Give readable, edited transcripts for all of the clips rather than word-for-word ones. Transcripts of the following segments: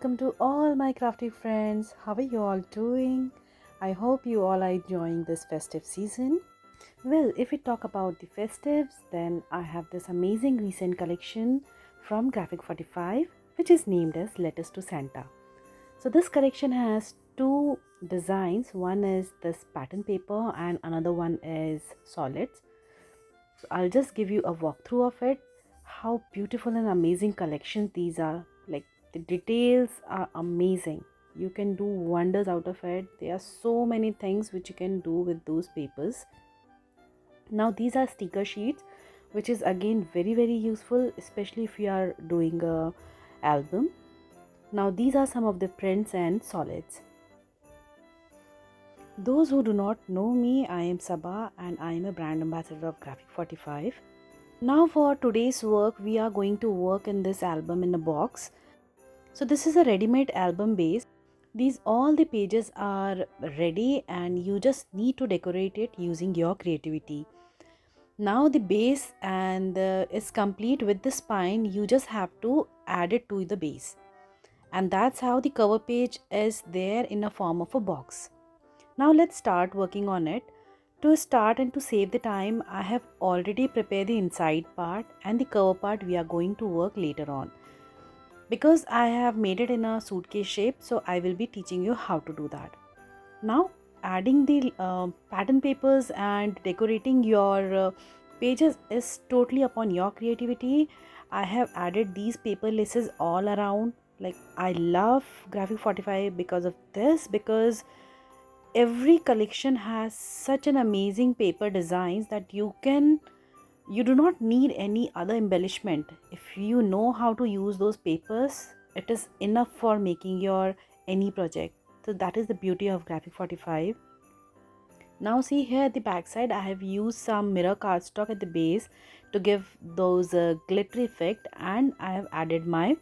welcome to all my crafty friends. How are you all doing? I hope you all are enjoying this festive season. Well, if we talk about the festives, then I have this amazing recent collection from Graphic 45, which is named as Letters to Santa. So this collection has two designs. One is this pattern paper and another one is solids. So I'll just give you a walkthrough of it. How beautiful and amazing collections these are. Like, the details are amazing. You can do wonders out of it. There are so many things which you can do with those papers. Now these are sticker sheets, which is again very useful, especially if you are doing a album. Now these are some of the prints and solids. Those who do not know me, I am Sabaa and I am a brand ambassador of Graphic 45. Now for today's work, we are going to work in this album in a box. So this is a ready-made album base. These all the pages are ready and you just need to decorate it using your creativity. Now the base and is complete with the spine. You just have to add it to the base. And that's how the cover page is there in a form of a box. Now let's start working on it. To start and to save the time, I have already prepared the inside part, and the cover part we are going to work later on. Because I have made it in a suitcase shape, so I will be teaching you how to do that. Now adding the pattern papers and decorating your pages is totally upon your creativity. I have added these paper laces all around. Like, I love Graphic 45 because of this, because every collection has such an amazing paper designs that you do not need any other embellishment. If you know how to use those papers, it is enough for making your any project. So that is the beauty of Graphic 45. Now see here at the back side, I have used some mirror cardstock at the base to give those glittery effect, and I have added my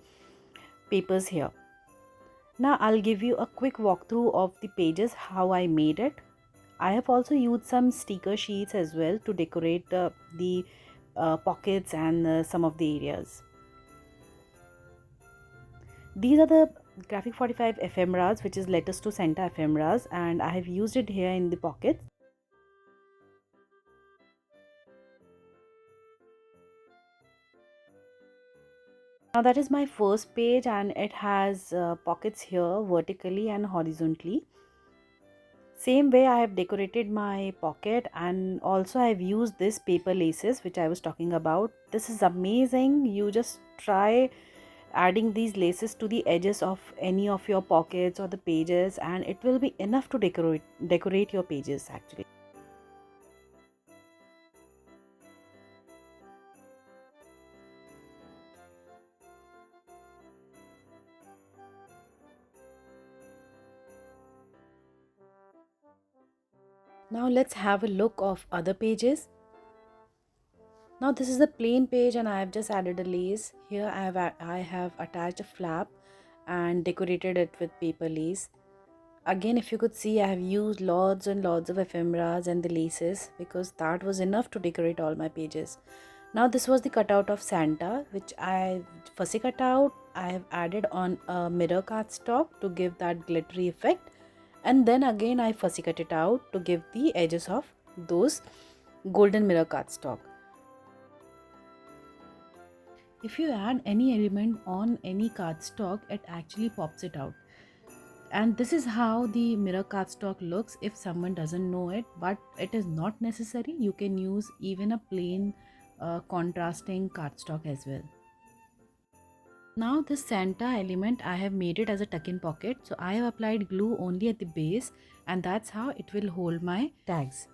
papers here. Now I'll give you a quick walkthrough of the pages, how I made it. I have also used some sticker sheets as well to decorate the pockets and some of the areas. These are the Graphic 45 ephemeras, which is Letters to Santa ephemeras, and I have used it here in the pockets. Now that is my first page, and it has pockets here vertically and horizontally. Same way I have decorated my pocket, and also I have used this paper laces which I was talking about. This is amazing. You just try adding these laces to the edges of any of your pockets or the pages, and it will be enough to decorate your pages actually. Now let's have a look of other pages. Now this is a plain page and I have just added a lace. Here I have attached a flap and decorated it with paper lace. Again, if you could see, I have used lots and lots of ephemeras and the laces because that was enough to decorate all my pages. Now this was the cutout of Santa, which I fussy cut out. I have added on a mirror cardstock to give that glittery effect, and then again I fussy cut it out to give the edges of those golden mirror cardstock. If you add any element on any cardstock, it actually pops it out. And this is how the mirror cardstock looks if someone doesn't know it, but it is not necessary. You can use even a plain contrasting cardstock as well. Now this Santa element, I have made it as a tuck-in pocket, so I have applied glue only at the base, and that's how it will hold my tags.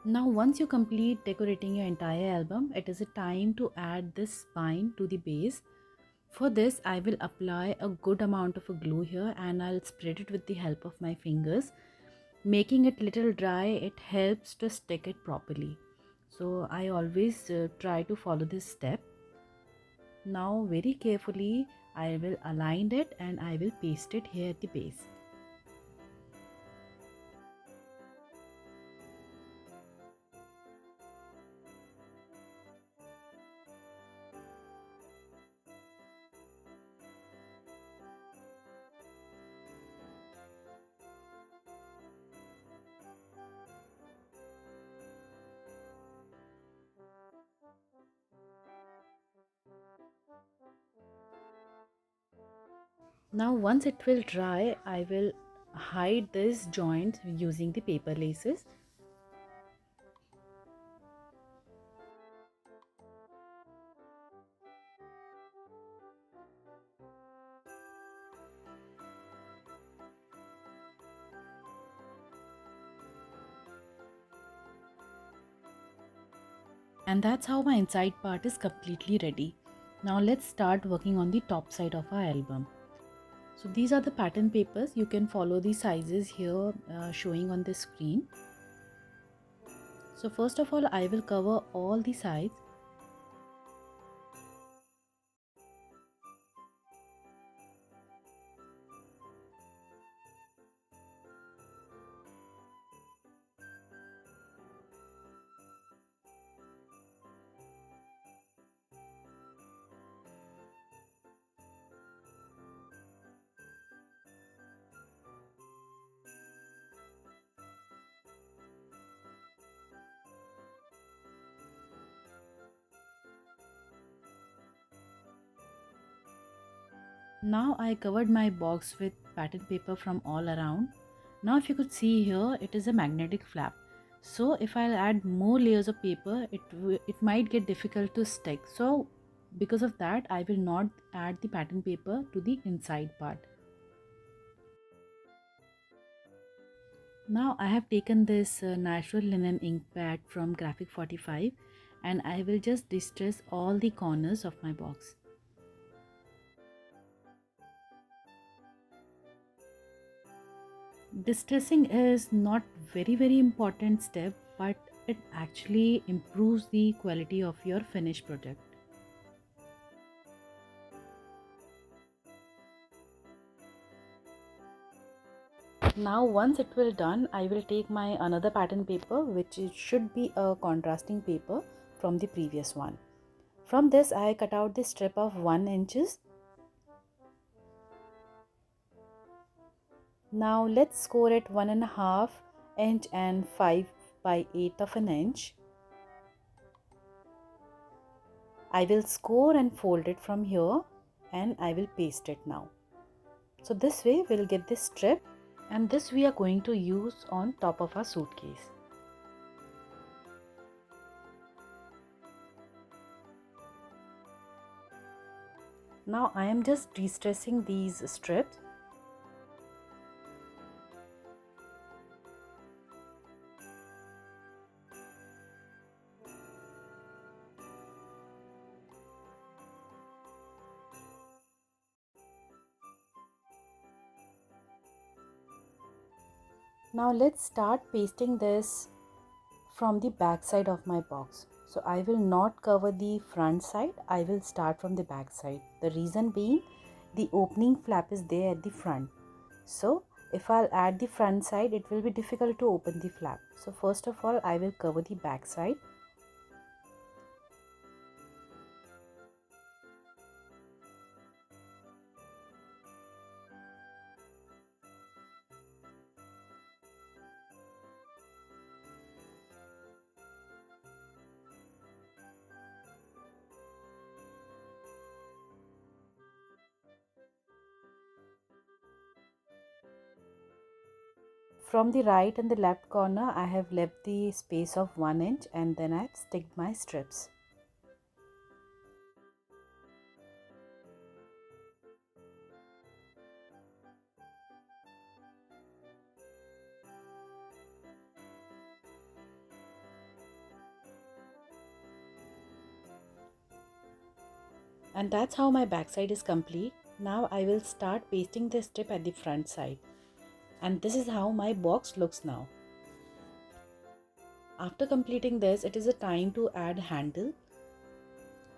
Now once you complete decorating your entire album, it is a time to add this spine to the base. For this, I will apply a good amount of a glue here and I'll spread it with the help of my fingers. making it little dry, it helps to stick it properly. So I always try to follow this step. Now very carefully I will align it and I will paste it here at the base. Now once it will dry, I will hide this joint using the paper laces. And that's how my inside part is completely ready. Now let's start working on the top side of our album. So these are the pattern papers. You can follow the sizes here showing on the screen. So first of all, I will cover all the sides. Now I covered my box with pattern paper from all around. Now if you could see here, it is a magnetic flap. So if I'll add more layers of paper, it might get difficult to stick. So because of that, I will not add the pattern paper to the inside part. Now I have taken this natural linen ink pad from Graphic 45 and I will just distress all the corners of my box. Distressing is not very important step, but it actually improves the quality of your finished project. Now once it will done, I will take my another pattern paper, which should be a contrasting paper from the previous one. From this I cut out the strip of 1 inches. Now let's score it 1.5 inch and 5 by 8 of an inch. I will score and fold it from here and I will paste it now. So this way we'll get this strip, and this we are going to use on top of our suitcase. Now I am just de-stressing these strips. Now let's start pasting this from the back side of my box. So I will not cover the front side, I will start from the back side. The reason being, the opening flap is there at the front. So if I'll add the front side, it will be difficult to open the flap. So first of all, I will cover the back side. From the right and the left corner, I have left the space of 1 inch and then I've sticked my strips. And that's how my back side is complete. Now I will start pasting the strip at the front side. And this is how my box looks now. After completing this, it is a time to add handle.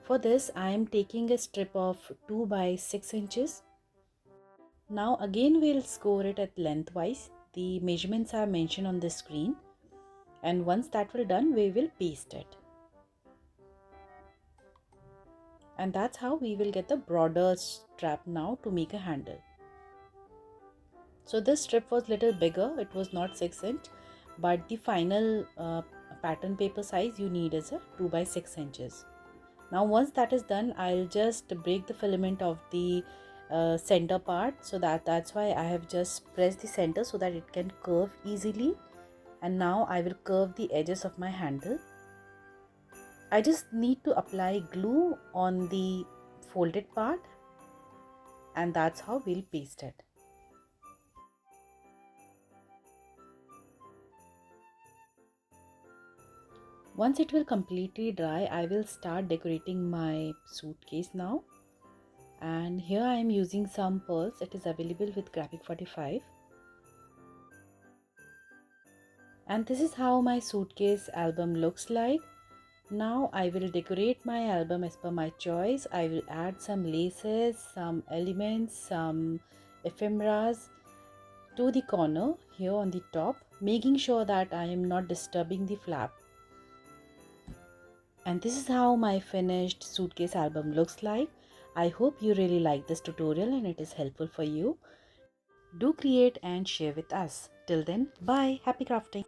For this, I am taking a strip of 2 by 6 inches. Now again we'll score it at lengthwise. The measurements are mentioned on the screen, and once that will done, we will paste it. And that's how we will get the broader strap now to make a handle. So this strip was little bigger, it was not 6 inch, but the final pattern paper size you need is a 2 by 6 inches. Now once that is done, I'll just break the filament of the center part, so that's why I have just pressed the center so that it can curve easily. And now I will curve the edges of my handle. I just need to apply glue on the folded part, and that's how we'll paste it. Once it will completely dry, I will start decorating my suitcase now. And here I am using some pearls. It is available with Graphic 45. And this is how my suitcase album looks like. Now I will decorate my album as per my choice. I will add some laces, some elements, some ephemeras to the corner here on the top, making sure that I am not disturbing the flap. And this is how my finished suitcase album looks like. I hope you really like this tutorial and it is helpful for you. Do create and share with us. Till then, bye. Happy crafting.